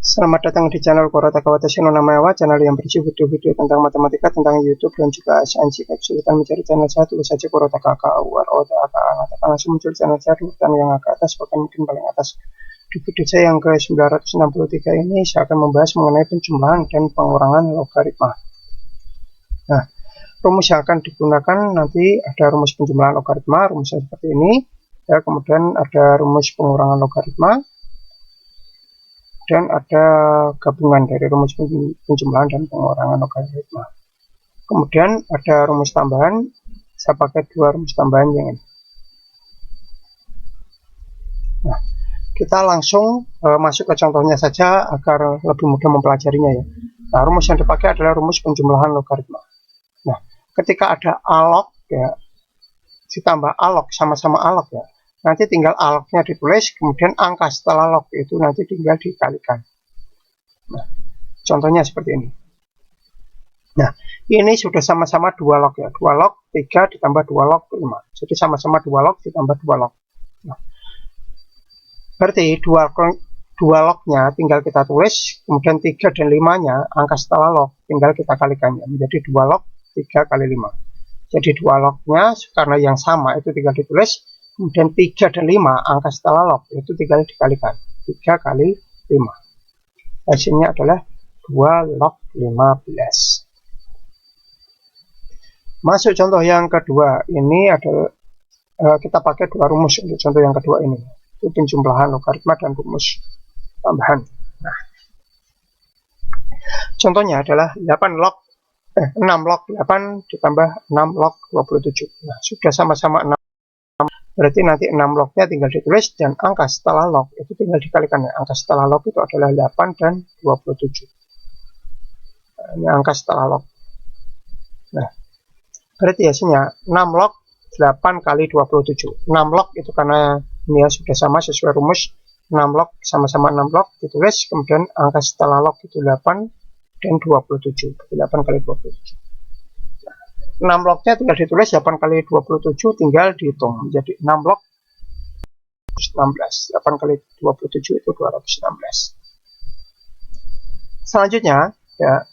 Selamat datang di channel Korataka Watashi no Namaewa, channel yang berisi video-video tentang matematika, tentang YouTube, dan juga ASN. Jika kesulitan mencari channel saya, tulis saja Korataka KUROTAKA. Akan langsung muncul channel saya di urutan yang agak atas, bahkan mungkin paling atas. Di video saya yang ke-963 ini, saya akan membahas mengenai penjumlahan dan pengurangan logaritma. Nah, rumus yang akan digunakan nanti ada rumus penjumlahan logaritma, rumusnya seperti ini. Ya, kemudian ada rumus pengurangan logaritma, dan ada gabungan dari rumus penjumlahan dan pengurangan logaritma. Kemudian ada rumus tambahan, saya pakai dua rumus tambahan yang ini. Nah, kita langsung masuk ke contohnya saja agar lebih mudah mempelajarinya ya. Nah, rumus yang dipakai adalah rumus penjumlahan logaritma. Nah, ketika ada alog ya, ditambah alog sama-sama alog ya, nanti tinggal alognya ditulis, kemudian angka setelah log itu nanti tinggal dikalikan. Nah, contohnya seperti ini. Nah, ini sudah sama-sama 2 log ya. 2 log 3 ditambah 2 log 5. Jadi sama-sama 2 log ditambah 2 log. Nah, berarti 2 lognya tinggal kita tulis, kemudian 3 dan 5-nya angka setelah log tinggal kita kalikannya. Menjadi 2 log 3 kali 5. Jadi 2 lognya karena yang sama itu tinggal ditulis, kemudian 3 dan 5 angka setelah log itu tinggal dikalikan. 3 kali 5. Hasilnya adalah 2 log 15. Masuk contoh yang kedua. Ini adalah kita pakai dua rumus untuk contoh yang kedua ini. Itu penjumlahan logaritma dan rumus tambahan. Nah, contohnya adalah 6 log 8 ditambah 6 log 27. Nah, sudah sama-sama 6. Berarti nanti 6 lognya tinggal ditulis, dan angka setelah log itu tinggal dikalikan. Angka setelah log itu adalah 8 dan 27. Nah, ini angka setelah log. Nah, berarti hasilnya 6 log 8 kali 27. 6 log itu karena ini ya sudah sama sesuai rumus. 6 log sama-sama 6 log ditulis, kemudian angka setelah log itu 8 dan 27. 8 kali 27. 6 lognya tinggal ditulis, 8 kali 27 tinggal dihitung menjadi 6 log 16. 8 kali 27 itu 216. Selanjutnya ya,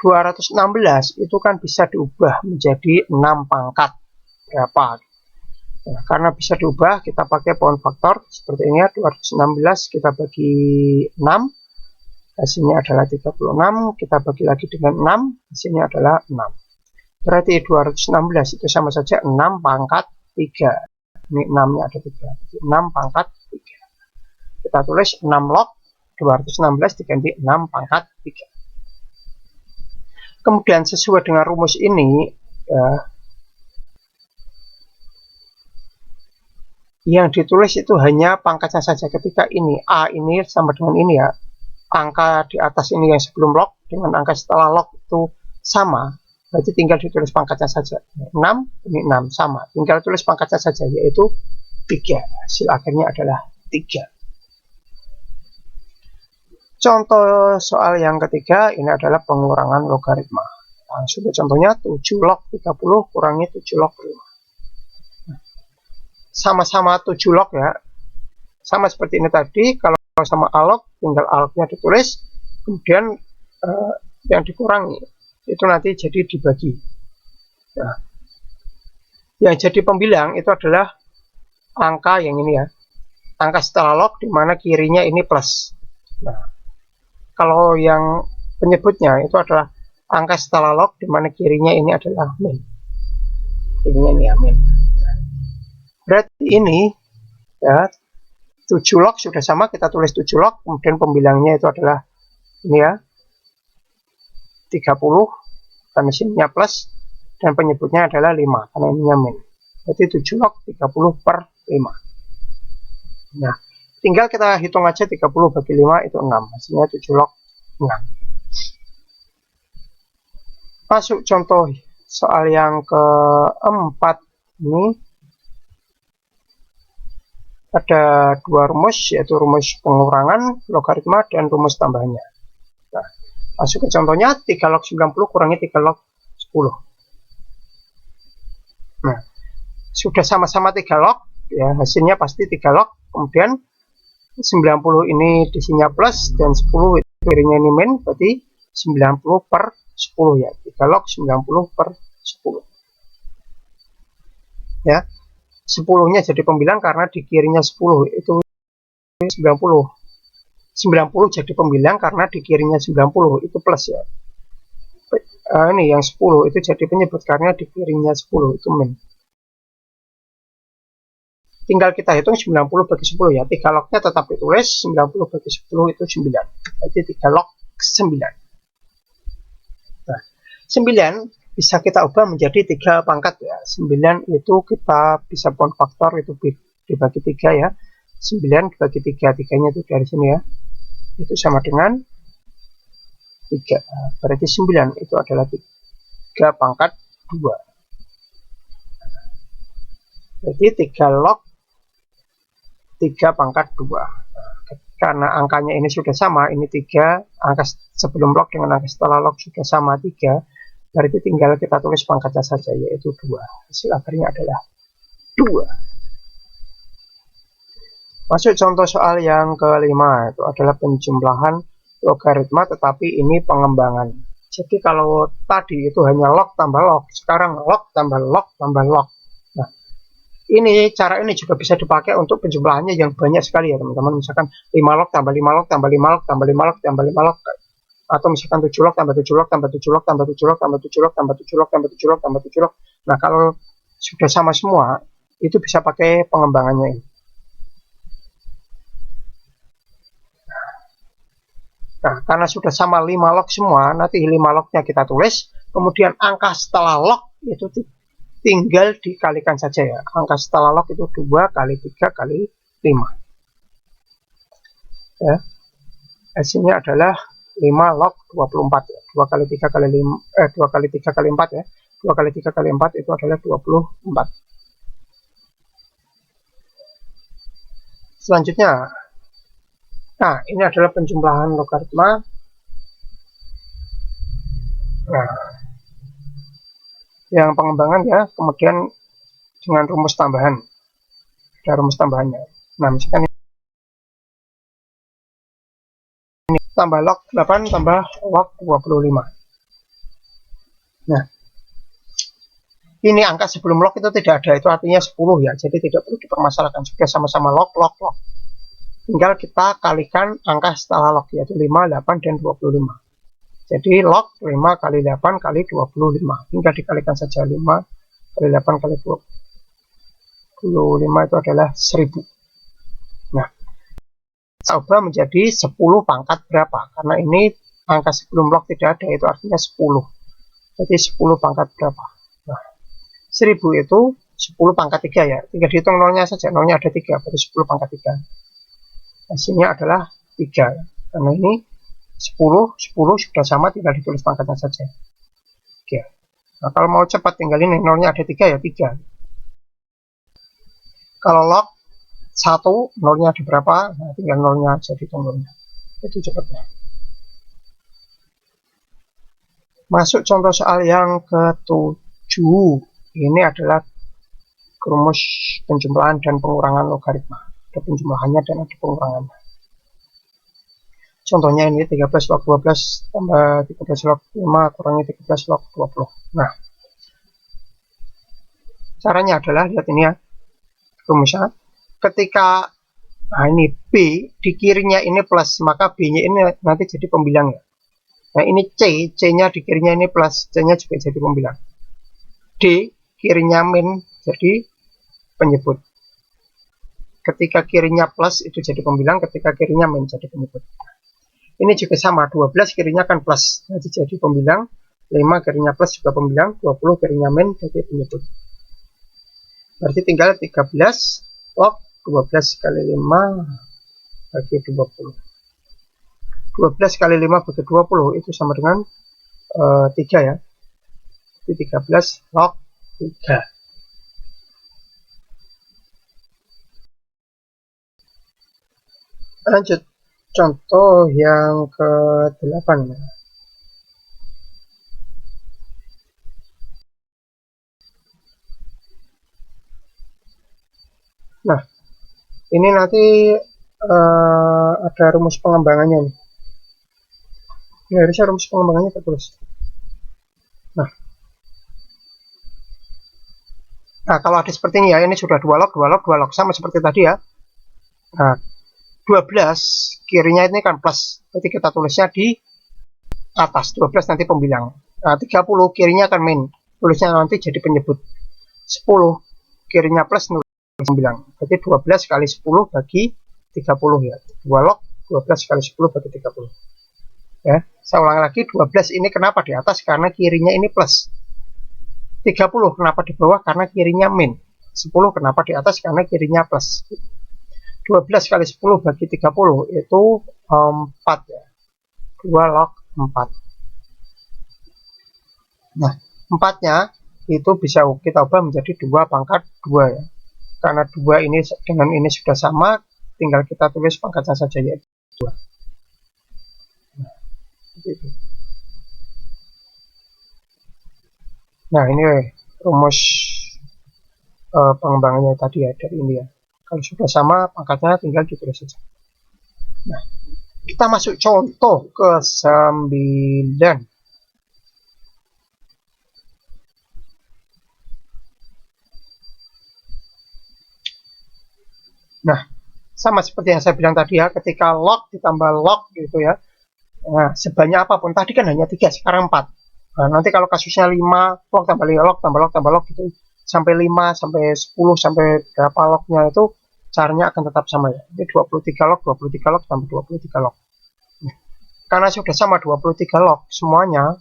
216 itu kan bisa diubah menjadi 6 pangkat berapa. Nah, karena bisa diubah, kita pakai power faktor seperti ini ya. 216 kita bagi 6, hasilnya adalah 36. Kita bagi lagi dengan 6, hasilnya adalah 6. Berarti 216 itu sama saja 6 pangkat 3. Ini 6-nya ada 3. 6 pangkat 3. Kita tulis 6 log 216 diganti 6 pangkat 3. Kemudian sesuai dengan rumus ini ya, yang ditulis itu hanya pangkatnya saja. Ketika ini A ini sama dengan ini ya, angka di atas ini yang sebelum log dengan angka setelah log itu sama, berarti tinggal ditulis pangkatnya saja. 6, ini 6, sama. Tinggal tulis pangkatnya saja, yaitu 3. Hasil akhirnya adalah 3. Contoh soal yang ketiga, ini adalah pengurangan logaritma. Nah, sudah contohnya 7 log 30 kurangi 7 log 5. Sama-sama 7 log ya. Sama seperti ini tadi, kalau sama alog, tinggal alognya ditulis, kemudian yang dikurangi itu nanti jadi dibagi. Nah, yang jadi pembilang itu adalah angka yang ini ya, angka setelah log di mana kirinya ini plus. Nah, kalau yang penyebutnya itu adalah angka setelah log di mana kirinya ini adalah min. Kirinya ini ya min. Berarti ini ya 7 log sudah sama, kita tulis 7 log, kemudian pembilangnya itu adalah ini ya 30, karena sininya plus, dan penyebutnya adalah 5 karena ininya min. Jadi 7 log 30 per 5. Nah, tinggal kita hitung aja 30 bagi 5 itu 6, hasilnya 7 log 6. Masuk contoh soal yang keempat. Ini ada dua rumus, yaitu rumus pengurangan logaritma dan rumus tambahannya. Nah, masuk ke contohnya, 3 log 90 kurangi 3 log 10. Nah, sudah sama-sama 3 log ya, hasilnya pasti 3 log. Kemudian 90 ini di sini plus, dan 10 kirinya ini min, berarti 90 per 10 ya. 3 log 90 per 10. Ya. 10-nya jadi pembilang karena di kirinya 10 itu 90. 90 jadi pembilang karena di kirinya 90 itu plus ya. Ini yang 10 itu jadi penyebut karena di kirinya 10 itu min. Tinggal kita hitung 90 bagi 10 ya. 3 lognya tetap ditulis, 90 bagi 10 itu 9. Berarti 3 log 9. Nah, 9 bisa kita ubah menjadi 3 pangkat ya. 9 itu kita bisa pun faktor itu dibagi 3 ya. 9 dibagi 3, 3-nya itu dari sini ya. Itu sama dengan 3. Berarti 9 itu adalah 3 pangkat 2. Berarti 3 log 3 pangkat 2. Karena angkanya ini sudah sama, ini 3, angka sebelum log dengan angka setelah log sudah sama 3, berarti tinggal kita tulis pangkatnya saja, yaitu 2. Hasil akhirnya adalah 2. Masuk contoh soal yang kelima, itu adalah penjumlahan logaritma, tetapi ini pengembangan. Jadi kalau tadi itu hanya log tambah log, sekarang log tambah log tambah log. Nah, cara ini juga bisa dipakai untuk penjumlahannya yang banyak sekali ya teman-teman. Misalkan 5 log tambah 5 log tambah 5 log tambah 5 log tambah 5 log. Atau misalkan 7 log tambah 7 log tambah 7 log tambah 7 log tambah 7 log tambah 7 log tambah 7 log tambah 7 log. Nah, kalau sudah sama semua, itu bisa pakai pengembangannya ini. Nah, karena sudah sama 5 log semua, nanti 5 lognya kita tulis, kemudian angka setelah log itu tinggal dikalikan saja ya. Angka setelah log itu 2 kali 3 kali 5. Ya. Hasilnya adalah 5 log 24 ya. 2 kali 3 kali 5 2 kali 3 kali 4 ya. 2 kali 3 kali 4 itu adalah 24. Selanjutnya, nah, ini adalah penjumlahan logaritma. Nah, yang pengembangan ya, kemudian dengan rumus tambahan. Ada rumus tambahannya. Nah, misalkan ini tambah log 8 tambah log 25. Nah, ini angka sebelum log itu tidak ada, itu artinya 10 ya, jadi tidak perlu dipermasalahkan, juga sama-sama log, log, log. Tinggal kita kalikan angka setelah log, yaitu 5, 8, dan 25. Jadi log 5 kali 8 kali 25. Tinggal dikalikan saja, 5 kali 8 kali 25 itu adalah 1000. Nah, kita ubah menjadi 10 pangkat berapa? Karena ini angka sebelum log tidak ada, itu artinya 10. Jadi 10 pangkat berapa? Nah, 1000 itu 10 pangkat 3 ya. Tinggal dihitung nolnya saja, nolnya ada 3, berarti 10 pangkat 3. Hasilnya adalah 3. Karena ini 10 sudah sama, tinggal ditulis pangkatnya saja. Oke. Nah, kalau mau cepat tinggal ini, nolnya ada 3 ya, 3. Kalau log 1, nolnya ada berapa? Nah, tinggal nolnya aja ditunggunya. Itu cepatnya. Masuk contoh soal yang ke-7. Ini adalah rumus penjumlahan dan pengurangan logaritma. Ada penjumlahannya dan ada pengurangannya. Contohnya ini 13 log 12 tambah 13 log 5 kurangi 13 log 20. Nah, caranya adalah, lihat ini ya, rumusnya. Ketika, nah ini B, di kirinya ini plus, maka B-nya ini nanti jadi pembilang ya. Nah, ini C-nya di kirinya ini plus, C-nya juga jadi pembilang. D, kirinya min, jadi penyebut. Ketika kirinya plus itu jadi pembilang, ketika kirinya min jadi penyebut. Ini juga sama, 12 kirinya kan plus, jadi jadi pembilang, 5 kirinya plus juga pembilang, 20 kirinya min jadi penyebut. Berarti tinggal 13 log 12 kali 5 bagi 20. 12 kali 5 bagi 20 itu sama dengan 3 ya. Jadi 13 log 3. Lanjut contoh yang ke-8. Nah, ini nanti ada rumus pengembangannya nih. Ini harusnya rumus pengembangannya tertulis. Nah, kalau ada seperti ini ya, ini sudah 2 log, 2 log, 2 log, sama seperti tadi ya. Nah, 12 kirinya ini kan plus, jadi kita tulisnya di atas, 12 nanti pembilang. Nah, 30 kirinya kan min, tulisnya nanti jadi penyebut. 10 kirinya plus, nulis pembilang. Jadi 12 kali 10 bagi 30 ya. 2 log, 12 kali 10 bagi 30. Ya, saya ulang lagi, 12 ini kenapa di atas? Karena kirinya ini plus. 30 kenapa di bawah? Karena kirinya min. 10 kenapa di atas? Karena kirinya plus. 12 kali 10 bagi 30 itu 4 ya. 2 log 4. Nah, 4-nya itu bisa kita ubah menjadi 2 pangkat 2 ya. Karena 2 ini dengan ini sudah sama, tinggal kita tulis pangkatnya saja yaitu 2. Nah, ini rumus pengembangannya tadi ya, dari ini ya. Kalau sudah sama, pangkatnya tinggal ditulis saja. Nah, kita masuk contoh ke 9. Nah, sama seperti yang saya bilang tadi ya, ketika log ditambah log gitu ya. Nah, sebanyak apapun, tadi kan hanya 3, sekarang 4. Nah, nanti kalau kasusnya 5, log tambah log, tambah log, tambah log gitu, sampai 5, sampai 10, sampai berapa lognya itu, caranya akan tetap sama ya. Ini 23 log, 23 log, tambah 23 log. Nah, karena sudah sama 23 log, semuanya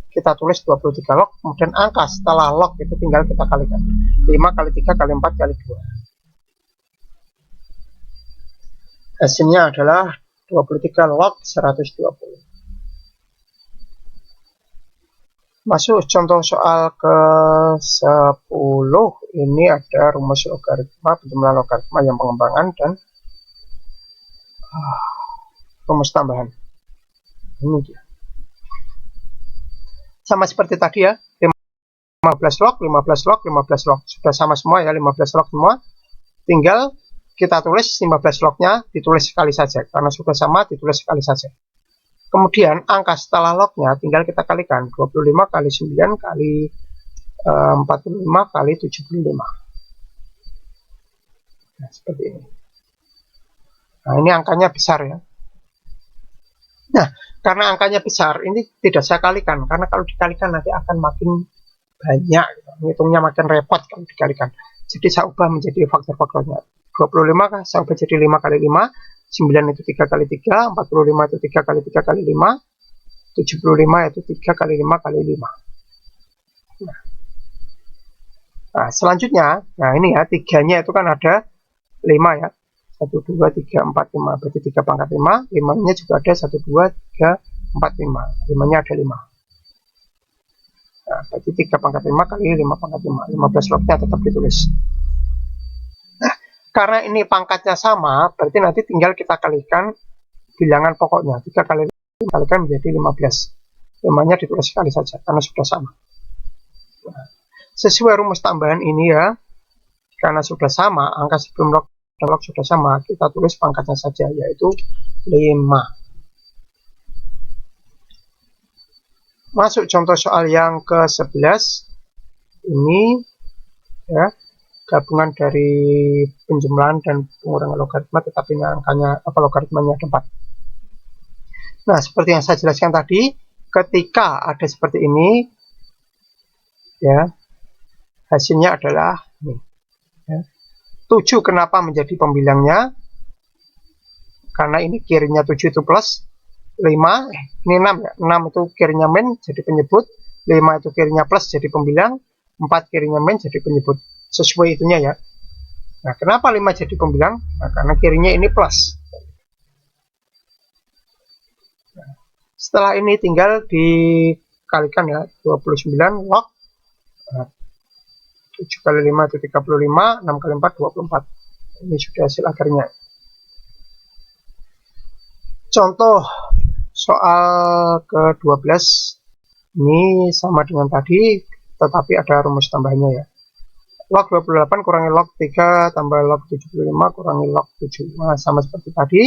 kita tulis 23 log, kemudian angka setelah log itu tinggal kita kalikan. 5 kali 3 kali 4 kali 2. Hasilnya adalah 23 log 120. Masuk contoh soal ke-10. Ini ada rumus logaritma, penjumlahan logaritma yang pengembangan dan rumus tambahan. Ini dia. Sama seperti tadi ya, 15 log, 15 log, 15 log. Sudah sama semua ya, 15 log semua. Tinggal kita tulis 15 lognya ditulis sekali saja, karena sudah sama ditulis sekali saja. Kemudian angka setelah lognya tinggal kita kalikan, 25 kali 9 kali 45 kali 75. Nah, seperti ini. Nah, ini angkanya besar ya. Nah, karena angkanya besar, ini tidak saya kalikan, karena kalau dikalikan nanti akan makin banyak, ngitungnya makin repot kalau dikalikan. Jadi saya ubah menjadi faktor-faktornya. 25 saya ubah jadi 5 kali 5, 9 itu 3 kali 3, 45 itu 3 kali 3 kali 5, 75 itu 3 kali 5 kali 5. Nah, selanjutnya, nah ini ya, 3-nya itu kan ada 5 ya. 1, 2, 3, 4, 5. Berarti 3 pangkat 5. 5-nya juga ada 1, 2, 3, 4, 5. 5-nya ada 5. Nah, berarti 3 pangkat 5 kali 5 pangkat 5. 15 lognya tetap ditulis. Nah, karena ini pangkatnya sama, berarti nanti tinggal kita kalikan bilangan pokoknya. 3 kali 5 kalikan menjadi 15. 5-nya ditulis sekali saja, karena sudah sama. Nah, sesuai rumus tambahan ini ya, karena sudah sama, angka sebelum log sudah sama, kita tulis pangkatnya saja, yaitu 5. Masuk contoh soal yang ke-11. Ini ya, gabungan dari penjumlahan dan pengurangan logaritma, tetapi ini angkanya logaritmanya ada 4. Nah, seperti yang saya jelaskan tadi, ketika ada seperti ini ya, hasilnya adalah ini ya. 7 kenapa menjadi pembilangnya? Karena ini kirinya 7 itu plus, 5 ini 6 ya, 6 itu kirinya min jadi penyebut, 5 itu kirinya plus jadi pembilang, 4 kirinya min jadi penyebut, sesuai itunya ya. Nah, kenapa 5 jadi pembilang? Nah, karena kirinya ini plus. Nah, setelah ini tinggal dikalikan ya, 29 log 7 kali 5 itu 35, 6 kali 4 24. Ini sudah hasil akarnya. Contoh soal ke-12 ini sama dengan tadi, tetapi ada rumus tambahannya ya. Log 28 kurangi log 3 tambah log 75 kurangi log 7. Nah, sama seperti tadi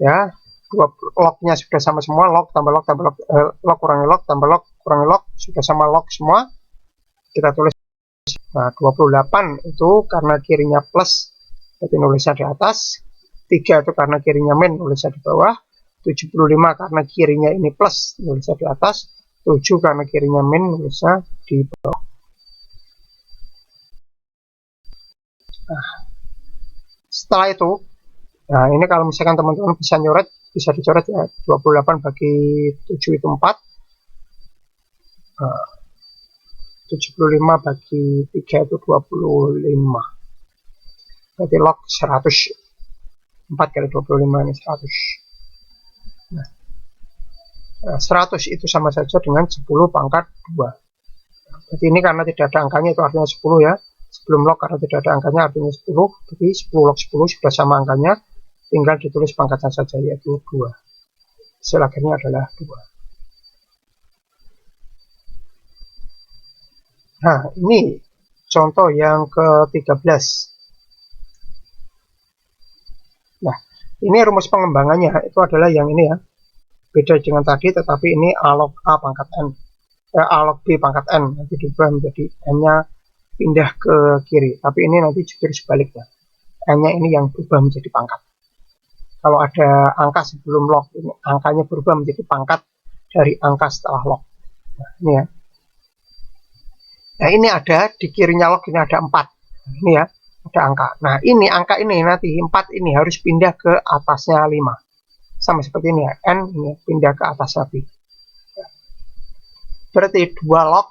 ya, lognya sudah sama semua, log tambah log tambah log, log kurangi log tambah log kurangi log sudah sama log semua, kita tulis. Nah, 28 itu karena kirinya plus, jadi nulisnya di atas. 3 itu karena kirinya min, nulisnya di bawah. 75 karena kirinya ini plus, nulisnya di atas. 7 karena kirinya min, nulisnya di bawah. Nah, setelah itu, nah ini kalau misalkan teman-teman bisa nyoret, bisa dicoret ya. 28 bagi 7 itu 4. 75 bagi 3 itu 25. Berarti log 100. 4 kali 25 ini 100. Nah, 100 itu sama saja dengan 10 pangkat 2. Jadi ini karena tidak ada angkanya, itu artinya 10 ya. Sebelum log karena tidak ada angkanya artinya 10. Jadi 10 log 10 sudah sama angkanya. Tinggal ditulis pangkatnya saja, yaitu 2. Hasil akhirnya adalah 2. Nah, ini contoh yang ke-13. Nah, ini rumus pengembangannya itu adalah yang ini ya. Beda dengan tadi, tetapi ini A log A pangkat N. A log B pangkat N. Nanti diubah menjadi N-nya pindah ke kiri. Tapi ini nanti justru sebaliknya. N-nya ini yang berubah menjadi pangkat. Kalau ada angka sebelum log, ini angkanya berubah menjadi pangkat dari angka setelah log. Nah, ini ya. Nah, ini ada di kirinya log, ini ada 4. Ini ya, ada angka. Nah, ini angka ini nanti 4 ini harus pindah ke atasnya 5. Sama seperti ini ya, N ini pindah ke atasnya B. Berarti 2 log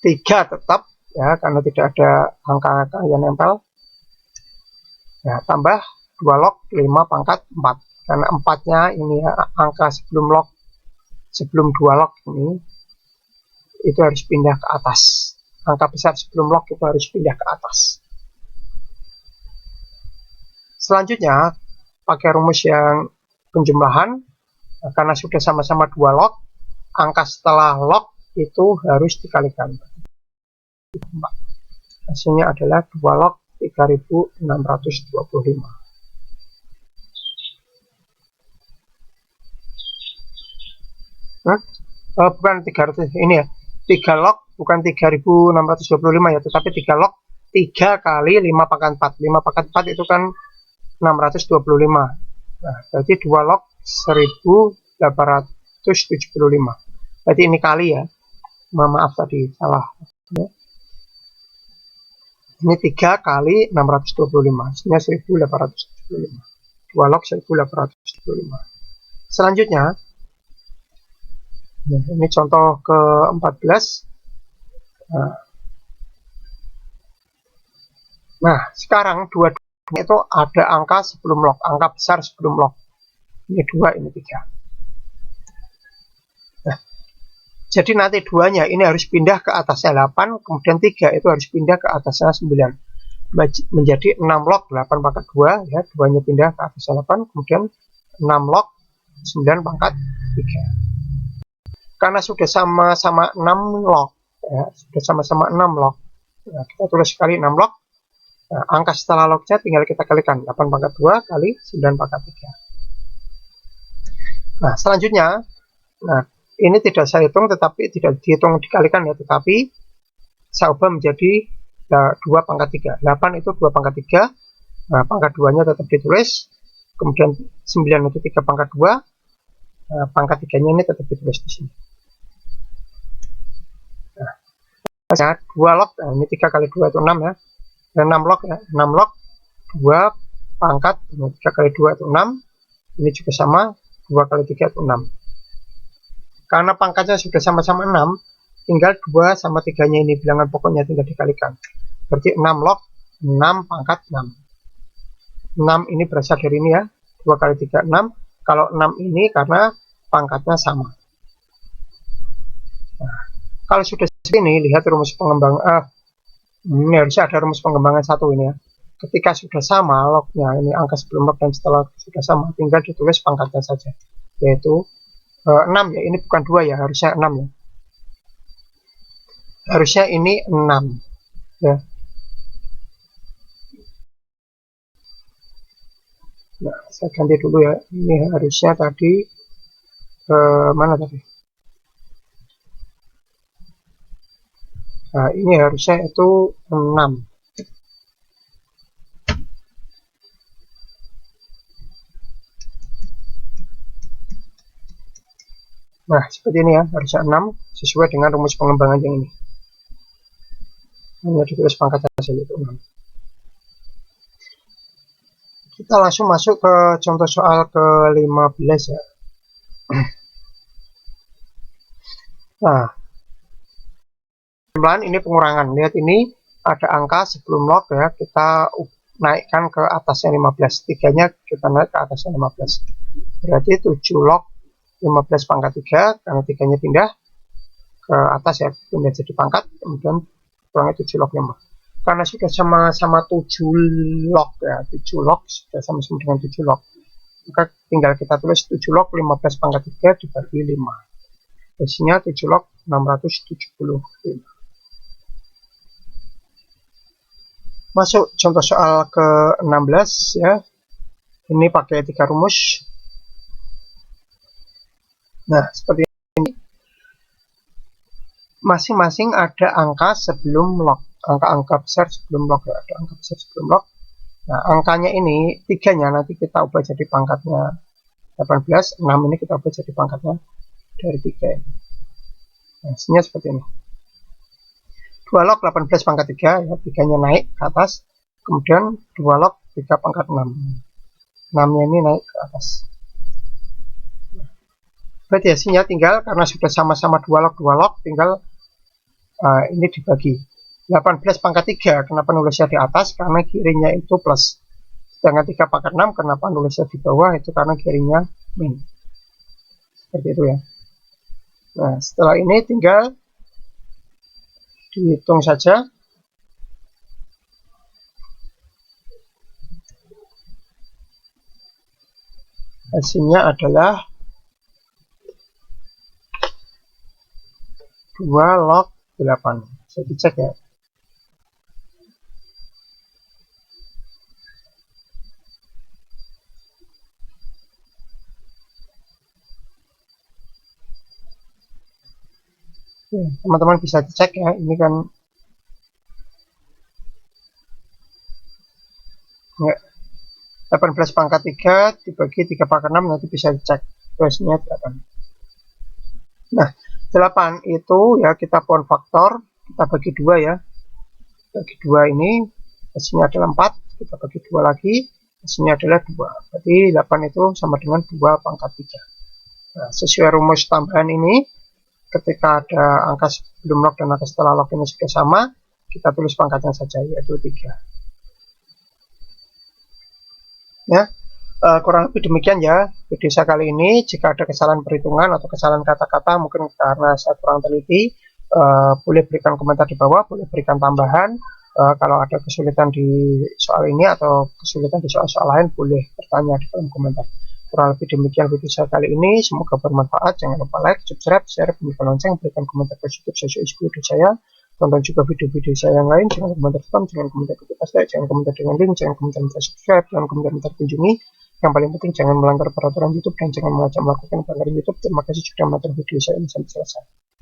3 tetap ya, karena tidak ada angka-angka yang nempel. Ya, tambah 2 log 5 pangkat 4. Karena 4-nya ini ya, angka sebelum log, sebelum 2 log ini itu harus pindah ke atas. Angka besar sebelum log itu harus pindah ke atas. Selanjutnya, pakai rumus yang penjumlahan. Nah, karena sudah sama-sama 2 log, angka setelah log itu harus dikalikan. Hasilnya adalah 2 log 3625. Bukan 300 ini ya. 3 log bukan 3625 ya, tetapi 3 log 3 kali 5 pangkat 4. 5 pangkat 4 itu kan 625. Nah, berarti 2 log 1875. Berarti ini kali ya. Maaf tadi salah. Ini 3 kali 625. Hasilnya 1875. 2 log 1875. Selanjutnya, nah, ini contoh ke-14. Nah, sekarang dua itu ada angka sebelum log, angka besar sebelum log. Ini 2, ini 3. Nah, jadi nanti 2-nya ini harus pindah ke atasnya 8, kemudian 3 itu harus pindah ke atasnya 9. Menjadi 6 log 8 pangkat 2, ya, 2-nya pindah ke atasnya 8, kemudian 6 log 9 pangkat 3. Karena sudah sama-sama 6 log, ya, sudah sama-sama 6 log. Nah, kita tulis sekali 6 log. Nah, angka setelah lognya tinggal kita kalikan 8 pangkat 2 kali 9 pangkat 3. Nah, selanjutnya, nah ini tidak saya hitung, tetapi tidak dihitung dikalikan ya, tetapi saya ubah menjadi 2 pangkat 3. 8 itu 2 pangkat 3. Nah, pangkat 2-nya tetap ditulis. Kemudian 9 itu 3 pangkat 2. Nah, pangkat 3-nya ini tetap ditulis di sini. Nah, 2 log, nah ini 3 kali 2 itu 6 ya. Dan 6 log ya, 6 log 2 pangkat, ini 3 kali 2 itu 6. Ini juga sama, 2 kali 3 itu 6. Karena pangkatnya sudah sama-sama 6, tinggal 2 sama 3-nya ini bilangan pokoknya tinggal dikalikan. Berarti 6 log 6 pangkat 6. 6 ini berasal dari ini ya, 2 kali 3, 6. Kalau 6 ini karena pangkatnya sama. Nah, kalau sudah ini, lihat rumus pengembangan. Ini harusnya ada rumus pengembangan 1 ini ya. Ketika sudah sama lognya, ini angka sebelum log dan setelah sudah sama, tinggal ditulis pangkatnya saja. Yaitu 6 ya, ini bukan 2 ya, harusnya 6 ya. Harusnya ini 6 ya. Nah, saya ganti dulu ya. Ini harusnya tadi mana tadi? Nah, ini harusnya itu 6. Nah, seperti ini ya, harusnya 6 sesuai dengan rumus pengembangan yang ini. Hanya ditulis pangkat saja yaitu 6. Kita langsung masuk ke contoh soal ke-15 ya. Nah, ini pengurangan. Lihat ini ada angka sebelum log ya, kita naikkan ke atasnya 15. Tiganya kita naik ke atasnya 15. Berarti 7 log 15 pangkat 3, karena tiganya pindah ke atas ya, pindah jadi pangkat, kemudian kurangnya 7 log 5. Karena sudah sama-sama 7 log ya, 7 log sudah sama-sama dengan 7 log, maka tinggal kita tulis 7 log 15 pangkat 3 dibagi 5. Hasilnya 7 log 675. Masuk contoh soal ke-16 ya. Ini pakai 3 rumus. Nah, seperti ini. Masing-masing ada angka sebelum log. Angka-angka besar sebelum log ya. Ada angka besar sebelum log. Nah, angkanya ini, tiganya nanti kita ubah jadi pangkatnya 18. 6 ini kita ubah jadi pangkatnya dari 3 ini. Nah, hasilnya seperti ini. 2 log 18 pangkat 3 ya, 3-nya naik ke atas, kemudian 2 log 3 pangkat 6. 6-nya ini naik ke atas. Berarti hasilnya tinggal, karena sudah sama-sama 2 log, tinggal ini dibagi. 18 pangkat 3, kenapa nulisnya di atas? Karena kirinya itu plus. Sedangkan 3 pangkat 6, kenapa nulisnya di bawah? Itu karena kirinya min. Seperti itu ya. Nah, setelah ini tinggal dihitung saja. Hasilnya adalah 2 log 8. Saya dicek ya. Teman-teman bisa cek ya, ini kan ya, 18 pangkat 3 dibagi 3 pangkat 6, nanti bisa dicek hasilnya 8. Nah, 8 itu ya kita pon faktor, kita bagi 2 ya. Bagi 2 ini hasilnya adalah 4, kita bagi 2 lagi, hasilnya adalah 2. Berarti 8 itu sama dengan 2 pangkat 3. Nah, sesuai rumus tambahan ini, ketika ada angka sebelum log dan angka setelah log ini sudah sama, kita tulis pangkatnya saja, yaitu 3. Ya, kurang lebih demikian ya video saya kali ini. Jika ada kesalahan perhitungan atau kesalahan kata-kata, mungkin karena saya kurang teliti, boleh berikan komentar di bawah, boleh berikan tambahan. Kalau ada kesulitan di soal ini atau kesulitan di soal-soal lain, boleh bertanya di kolom komentar. Kurang lebih demikian video saya kali ini, semoga bermanfaat. Jangan lupa like, subscribe, share, bunyikan lonceng, berikan komentar positif sesuai isi video saya. Tonton juga video-video saya yang lain. Jangan komentar spam, jangan komentar copy-paste, jangan komentar dengan link, jangan komentar minta subscribe, jangan komentar minta kunjungi. Yang paling penting jangan melanggar peraturan YouTube dan jangan melakukan pelanggaran YouTube. Terima kasih sudah menonton video saya ini sampai selesai.